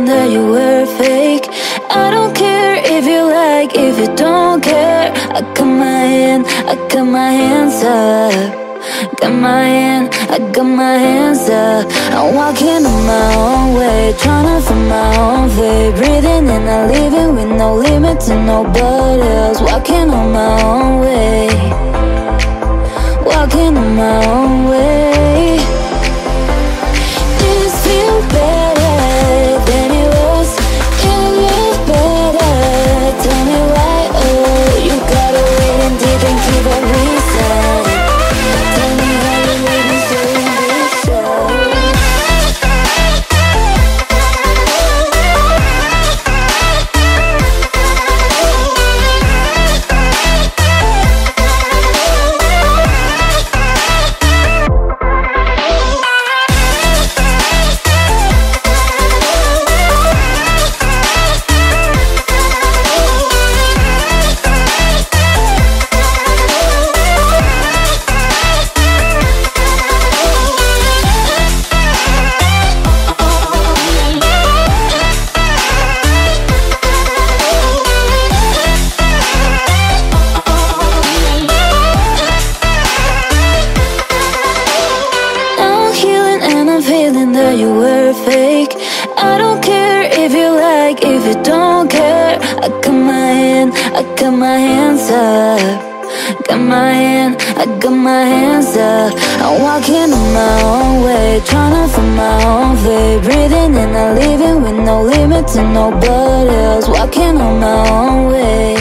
feeling that you were fake. I don't care if you like, if you don't care. I got my hands up. Got my hands up. I'm walking on my own way, trying to find my own way. Breathing in and leaving with no limit to nobody else. Walking on my own way, walking on my own way. This feels better than it was. It feels better. Tell me why, oh, you gotta wait and didn't give a reason. Tell me how you made me so ambitious. You were fake. I don't care if you like, if you don't care. I got my hands up. Got my hands up. I'm walking on my own way, trying to find my own way. Breathing in and leaving with no limit to nobody else. Walking on my own way.